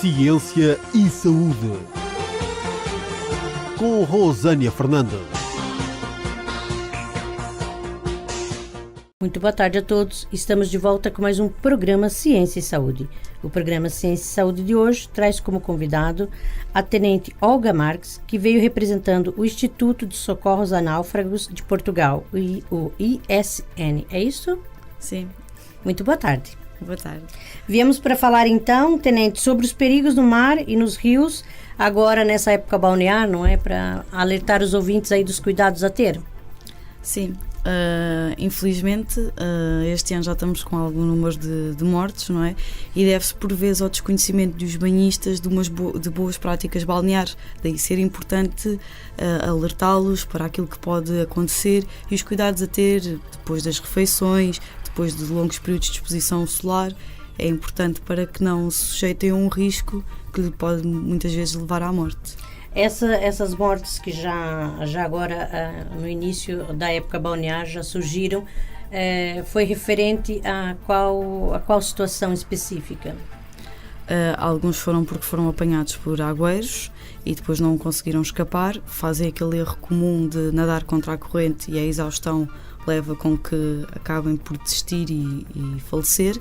Ciência e Saúde, com Rosânia Fernandes. Muito boa tarde a todos. Estamos de volta com mais um programa Ciência e Saúde. O programa Ciência e Saúde de hoje traz como convidado a Tenente Olga Marques, que veio representando o Instituto de Socorros a Náufragos de Portugal, o ISN. É isso? Sim. Muito boa tarde. Boa tarde. Viemos para falar então, Tenente, sobre os perigos no mar e nos rios, agora nessa época balnear, não é? Para alertar os ouvintes aí dos cuidados a ter. Sim. Infelizmente, este ano já estamos com algum número de mortes, não é? E deve-se por vezes ao desconhecimento dos banhistas de boas práticas balneares. Daí ser importante alertá-los para aquilo que pode acontecer e os cuidados a ter depois das refeições, depois de longos períodos de exposição solar. É importante para que não se sujeitem a um risco que lhe pode muitas vezes levar à morte. Essas mortes que já agora, no início da época balnear, já surgiram, foi referente a qual situação específica? Alguns foram porque foram apanhados por agueiros e depois não conseguiram escapar, fazem aquele erro comum de nadar contra a corrente e a exaustão leva com que acabem por desistir e falecer.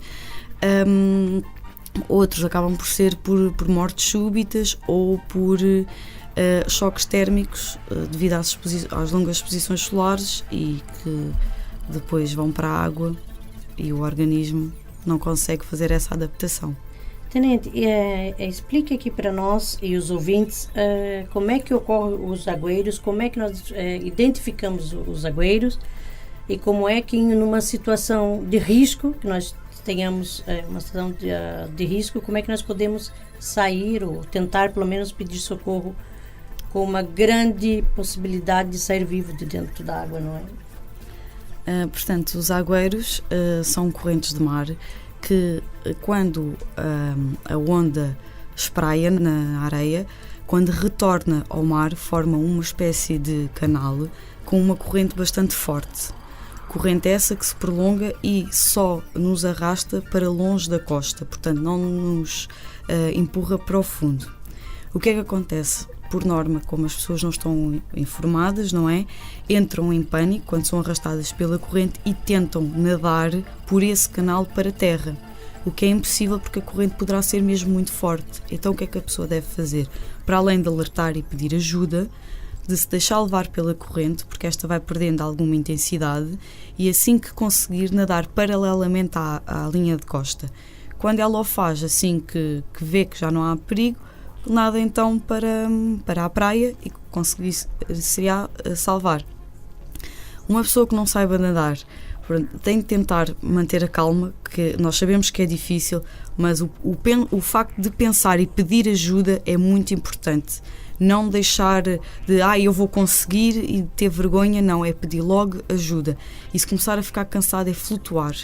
Outros acabam por ser por mortes súbitas ou por choques térmicos devido às longas exposições solares e que depois vão para a água e o organismo não consegue fazer essa adaptação. Tenente, explique aqui para nós e os ouvintes como é que ocorrem os agueiros, como é que nós identificamos os agueiros e como é que numa situação de risco, que nós tenhamos uma situação de risco, como é que nós podemos sair ou tentar pelo menos pedir socorro com uma grande possibilidade de sair vivo de dentro da água, não é? Portanto, os agueiros são correntes de mar que quando a onda espraia na areia, quando retorna ao mar, forma uma espécie de canal com uma corrente bastante forte. Corrente essa que se prolonga e só nos arrasta para longe da costa, portanto não nos empurra para o fundo. O que é que acontece? Por norma, como as pessoas não estão informadas, não é? Entram em pânico quando são arrastadas pela corrente e tentam nadar por esse canal para a terra, o que é impossível porque a corrente poderá ser mesmo muito forte. Então o que é que a pessoa deve fazer? Para além de alertar e pedir ajuda, de se deixar levar pela corrente, porque esta vai perdendo alguma intensidade, e assim que conseguir nadar paralelamente à linha de costa. Quando ela o faz, assim que vê que já não há perigo, nada então para a praia e conseguir-se-á salvar. Uma pessoa que não saiba nadar tem de tentar manter a calma, que nós sabemos que é difícil, mas o facto de pensar e pedir ajuda é muito importante. Não deixar de, eu vou conseguir e ter vergonha, não, é pedir logo ajuda. E se começar a ficar cansado é flutuar,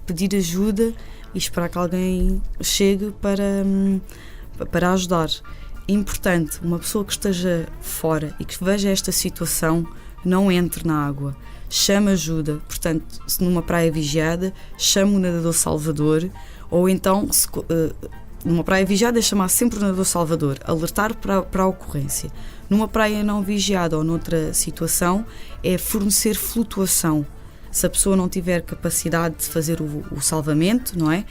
pedir ajuda e esperar que alguém chegue para ajudar. É importante, uma pessoa que esteja fora e que veja esta situação, não entre na água, chame ajuda. Portanto, se numa praia vigiada, chame o nadador salvador, ou então, numa praia vigiada, chamar sempre o nadador salvador, alertar para a ocorrência. Numa praia não vigiada ou noutra situação, é fornecer flutuação. Se a pessoa não tiver capacidade de fazer o salvamento, não é?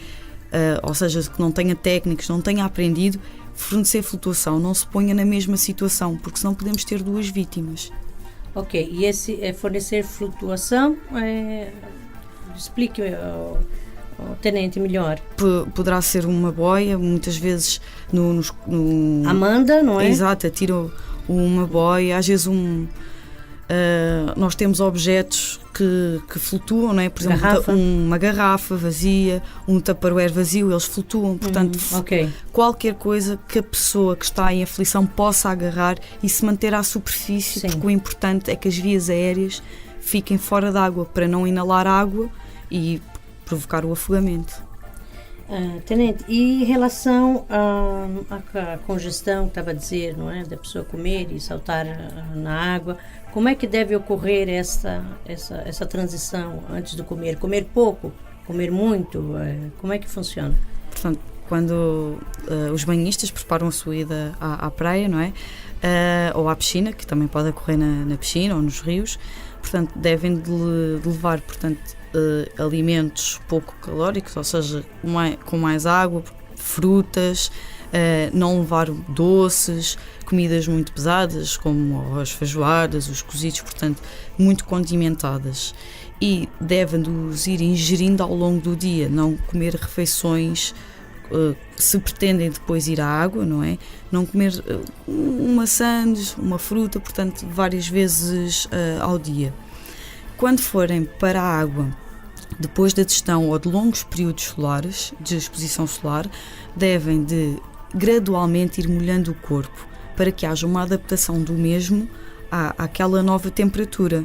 Ou seja, que não tenha técnicos, não tenha aprendido, fornecer flutuação, não se ponha na mesma situação, porque senão podemos ter duas vítimas. Ok, e esse fornecer flutuação, explique ao tenente melhor. Poderá ser uma boia, muitas vezes no Amanda, não é? Exato, tira uma boia, às vezes nós temos objetos que flutuam, não é? Por exemplo, uma garrafa vazia, um tupperware vazio, eles flutuam, portanto, qualquer coisa que a pessoa que está em aflição possa agarrar e se manter à superfície. Sim. Porque o importante é que as vias aéreas fiquem fora d'água para não inalar água e provocar o afogamento. Tenente, e em relação à congestão que estava a dizer, não é? Da pessoa comer e saltar na água, como é que deve ocorrer essa transição antes de comer? Comer pouco? Comer muito? Como é que funciona? Portanto, quando os banhistas preparam a sua ida à praia, não é? Ou à piscina, que também pode ocorrer na piscina ou nos rios. Portanto, devem de levar, portanto, alimentos pouco calóricos, ou seja, com mais água, frutas, não levar doces, comidas muito pesadas, como as feijoadas, os cozidos, portanto, muito condimentadas. E devem os ir ingerindo ao longo do dia, não comer refeições, se pretendem depois ir à água, não é? Não comer uma sandes, uma fruta, portanto, várias vezes ao dia. Quando forem para a água, depois da digestão ou de longos períodos solares, de exposição solar, devem de gradualmente ir molhando o corpo para que haja uma adaptação do mesmo àquela nova temperatura.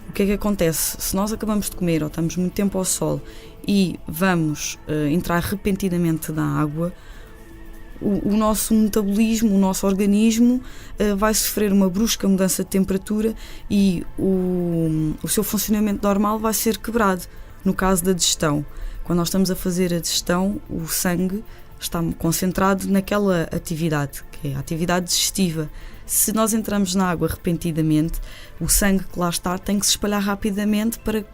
O que é que acontece? Se nós acabamos de comer ou estamos muito tempo ao sol e vamos entrar repentinamente na água, o nosso metabolismo, o nosso organismo vai sofrer uma brusca mudança de temperatura e o seu funcionamento normal vai ser quebrado. No caso da digestão, quando nós estamos a fazer a digestão, o sangue está concentrado naquela atividade, que é a atividade digestiva. Se nós entramos na água repentinamente, o sangue que lá está tem que se espalhar rapidamente para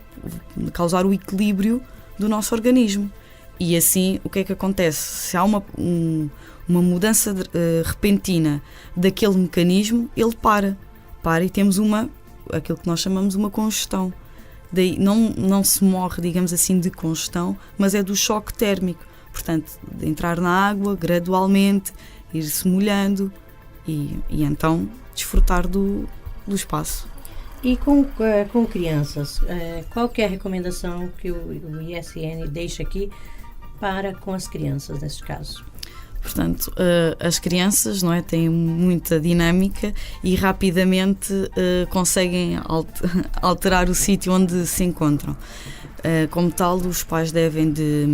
causar o equilíbrio do nosso organismo. E assim, o que é que acontece? Se há uma mudança repentina daquele mecanismo, ele para e temos aquilo que nós chamamos uma congestão. Daí não se morre, digamos assim, de congestão, mas é do choque térmico. Portanto, de entrar na água gradualmente, ir-se molhando e então desfrutar do espaço. E com crianças, qual que é a recomendação que o ISN deixa aqui para com as crianças, neste caso? Portanto, as crianças, não é, têm muita dinâmica e rapidamente conseguem alterar o sítio onde se encontram. Como tal, os pais devem de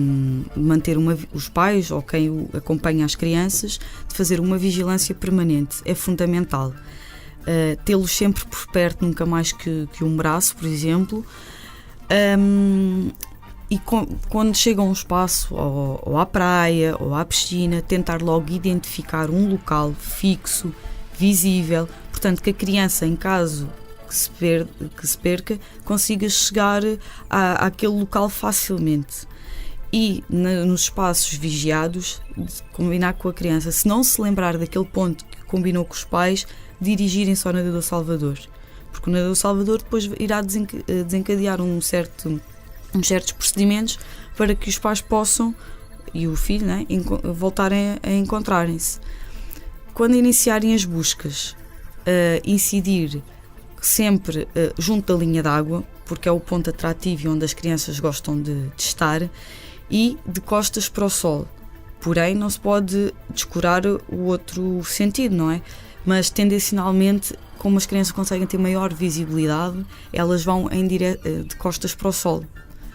manter os pais ou quem acompanha as crianças, de fazer uma vigilância permanente. É fundamental. Tê-los sempre por perto, nunca mais que um braço, por exemplo. E quando chegam a um espaço, ou à praia, ou à piscina, tentar logo identificar um local fixo, visível, portanto que a criança, em caso que se perca, consiga chegar àquele local facilmente. E nos espaços vigiados, combinar com a criança, se não se lembrar daquele ponto que combinou com os pais, dirigirem-se ao Nadador Salvador, porque o Nadador Salvador depois irá desencadear uns certos procedimentos para que os pais possam, e o filho, né, voltarem a encontrarem-se. Quando iniciarem as buscas, incidir sempre junto da linha d'água, porque é o ponto atrativo e onde as crianças gostam de estar, e de costas para o sol. Porém, não se pode descurar o outro sentido, não é? Mas tendencionalmente, como as crianças conseguem ter maior visibilidade, elas vão de costas para o sol.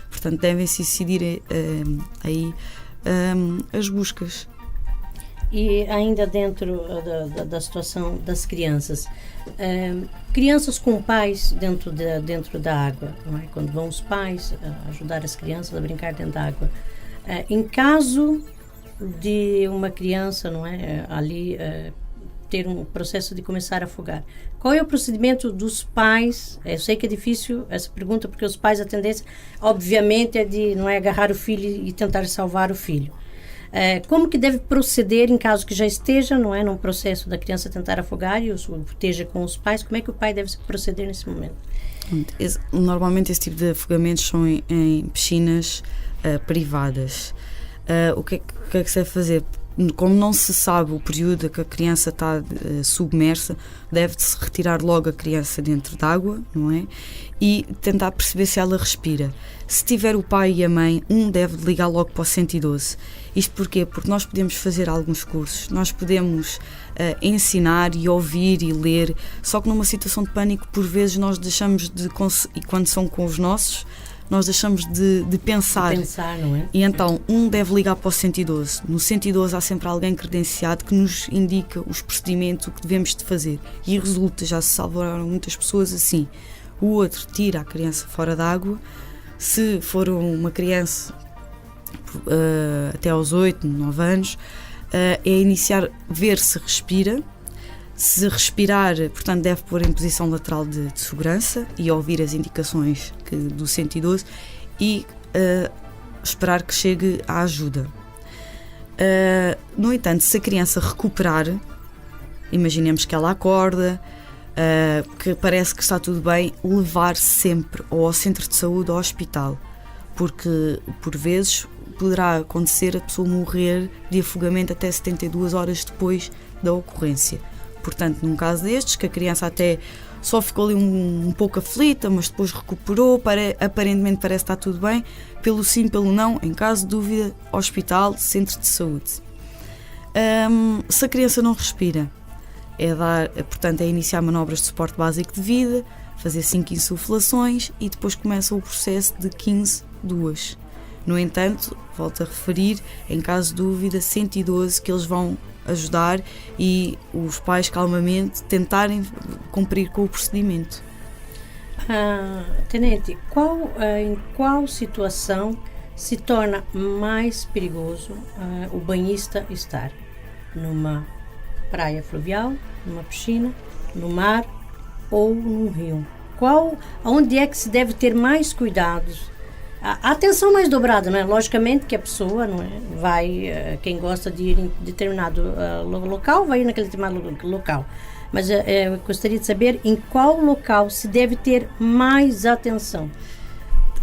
Portanto, devem-se incidir aí as buscas. E ainda dentro da situação das crianças, crianças com pais dentro da água, não é? Quando vão os pais ajudar as crianças a brincar dentro da água, em caso de uma criança, não é, ali ter um processo de começar a afogar, qual é o procedimento dos pais? Eu sei que é difícil essa pergunta, porque os pais, a tendência, obviamente, é de não é agarrar o filho e tentar salvar o filho. Como que deve proceder em caso que já esteja, não é, num processo da criança tentar afogar e esteja com os pais? Como é que o pai deve proceder nesse momento? Normalmente esse tipo de afogamentos são em piscinas privadas. O que é que se deve fazer? Como não se sabe o período que a criança está submersa, deve-se retirar logo a criança dentro d'água, não é? E tentar perceber se ela respira. Se tiver o pai e a mãe, deve ligar logo para o 112. Isto porquê? Porque nós podemos fazer alguns cursos, nós podemos ensinar e ouvir e ler, só que numa situação de pânico, por vezes nós deixamos e quando são com os nossos, nós deixamos de pensar. Não é? E então, deve ligar para o 112. No 112 há sempre alguém credenciado que nos indica os procedimentos, o que devemos de fazer. E resulta, já se salvaram muitas pessoas assim. O outro tira a criança fora d'água. Se for uma criança até aos 8, 9 anos, é iniciar, ver se respira. Se respirar, portanto, deve pôr em posição lateral de segurança e ouvir as indicações do 112 e esperar que chegue a ajuda. No entanto, se a criança recuperar, imaginemos que ela acorda, que parece que está tudo bem, levar sempre ou ao centro de saúde ou ao hospital, porque por vezes poderá acontecer a pessoa morrer de afogamento até 72 horas depois da ocorrência. Portanto, num caso destes, que a criança até só ficou ali um pouco aflita, mas depois recuperou, aparentemente parece que está tudo bem, pelo sim, pelo não, em caso de dúvida, hospital, centro de saúde. Se a criança não respira, portanto, é iniciar manobras de suporte básico de vida, fazer 5 insuflações e depois começa o processo de 15, 2. No entanto, volto a referir, em caso de dúvida, 112, que eles vão ajudar e os pais calmamente tentarem cumprir com o procedimento. Tenente, em qual situação se torna mais perigoso o banhista estar? Numa praia fluvial, numa piscina, no mar ou num rio? Onde é que se deve ter mais cuidados? A atenção mais dobrada, não é? Logicamente que a pessoa, não é, vai, quem gosta de ir em determinado local, vai ir naquele determinado local. Mas eu gostaria de saber em qual local se deve ter mais atenção.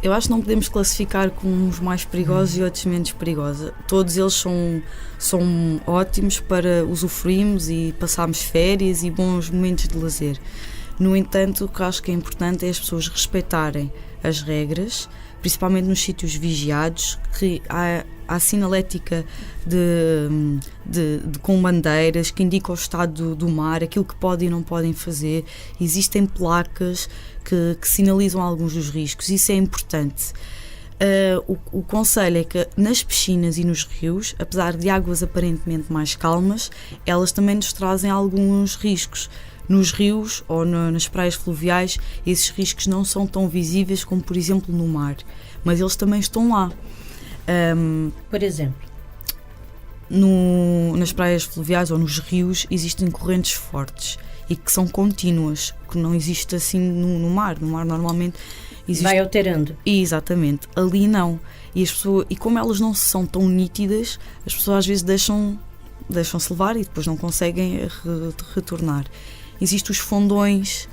Eu acho que não podemos classificar com uns mais perigosos e outros menos perigosos. Todos eles são ótimos para usufruirmos e passarmos férias e bons momentos de lazer. No entanto, o que acho que é importante é as pessoas respeitarem as regras, principalmente nos sítios vigiados, que há sinalética com bandeiras que indicam o estado do mar, aquilo que podem e não podem fazer. Existem placas que sinalizam alguns dos riscos, isso é importante. O conselho é que nas piscinas e nos rios, apesar de águas aparentemente mais calmas, elas também nos trazem alguns riscos. Nos rios ou nas praias fluviais, esses riscos não são tão visíveis como, por exemplo, no mar, mas eles também estão lá. Por exemplo? Nas praias fluviais ou nos rios existem correntes fortes e que são contínuas, que não existe assim no mar. No mar normalmente existe... Vai alterando. Exatamente. Ali não. E como elas não são tão nítidas, as pessoas às vezes deixam-se levar e depois não conseguem retornar. Existem os fondões,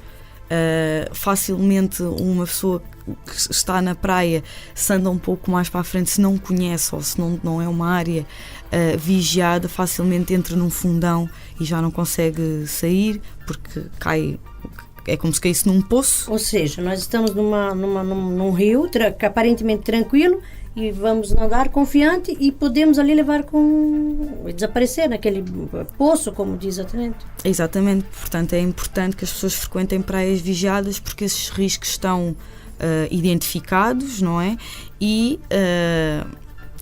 facilmente uma pessoa que está na praia, se anda um pouco mais para a frente, se não conhece ou se não é uma área vigiada, facilmente entra num fundão e já não consegue sair porque cai, é como se caísse num poço. Ou seja, nós estamos num rio aparentemente tranquilo e vamos nadar confiante e podemos ali levar desaparecer naquele poço, como diz a tenente. Exatamente, portanto é importante que as pessoas frequentem praias vigiadas porque esses riscos estão identificados, não é? E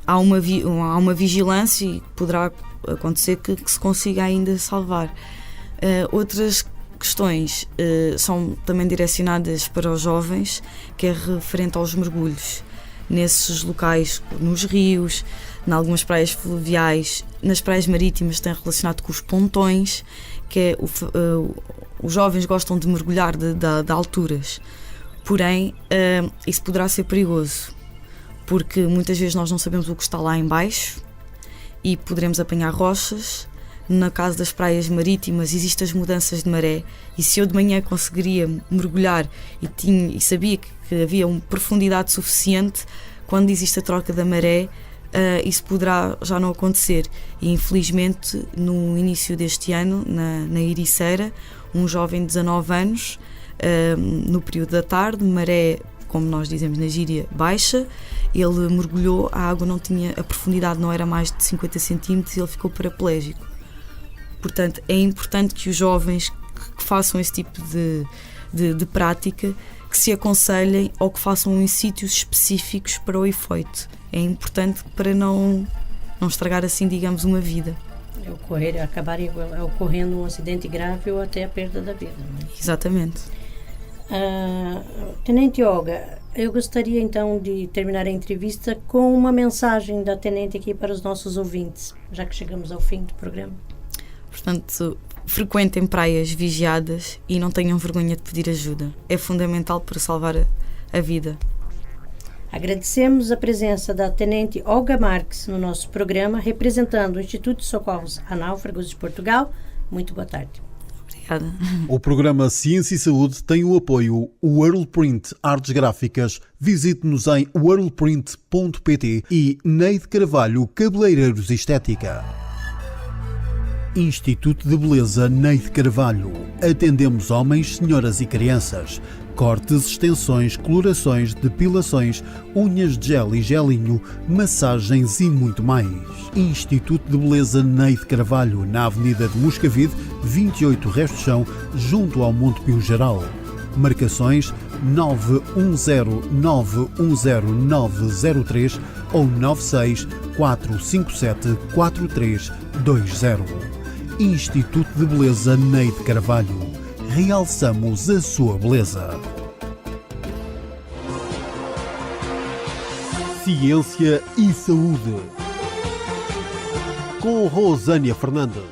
há uma vigilância e poderá acontecer que se consiga ainda salvar. Outras questões são também direcionadas para os jovens, que é referente aos mergulhos. Nesses locais, nos rios, em algumas praias fluviais, nas praias marítimas tem relacionado com os pontões, que é os jovens gostam de mergulhar de alturas, porém isso poderá ser perigoso, porque muitas vezes nós não sabemos o que está lá em baixo e poderemos apanhar rochas. No caso das praias marítimas existem as mudanças de maré e se eu de manhã conseguiria mergulhar e sabia que havia uma profundidade suficiente, quando existe a troca da maré isso poderá já não acontecer. E infelizmente no início deste ano, na Ericeira, um jovem de 19 anos, no período da tarde, maré, como nós dizemos na gíria, baixa, ele mergulhou, a água não tinha, a profundidade não era mais de 50 centímetros e ele ficou paraplégico. Portanto, é importante que os jovens que façam esse tipo de prática, que se aconselhem ou que façam em sítios específicos para o efeito. É importante para não estragar assim, digamos, uma vida. Acabar ocorrendo um acidente grave ou até a perda da vida. Não é? Exatamente. Tenente Olga, Eu gostaria então de terminar a entrevista com uma mensagem da Tenente aqui para os nossos ouvintes, já que chegamos ao fim do programa. Portanto, frequentem praias vigiadas e não tenham vergonha de pedir ajuda. É fundamental para salvar a vida. Agradecemos a presença da Tenente Olga Marques no nosso programa, representando o Instituto de Socorros a Náufragos de Portugal. Muito boa tarde. Obrigada. O programa Ciência e Saúde tem o apoio Worldprint Artes Gráficas. Visite-nos em worldprint.pt e Neide Carvalho Cabeleireiros Estética. Instituto de Beleza Neide Carvalho. Atendemos homens, senhoras e crianças. Cortes, extensões, colorações, depilações, unhas de gel e gelinho, massagens e muito mais. Instituto de Beleza Neide Carvalho, na Avenida de Moscavide, 28 Resto de Chão, junto ao Monte Pio Geral. Marcações 910910903 ou 964574320. Instituto de Beleza Neide Carvalho. Realçamos a sua beleza. Ciência e Saúde. Com Rosânia Fernandes.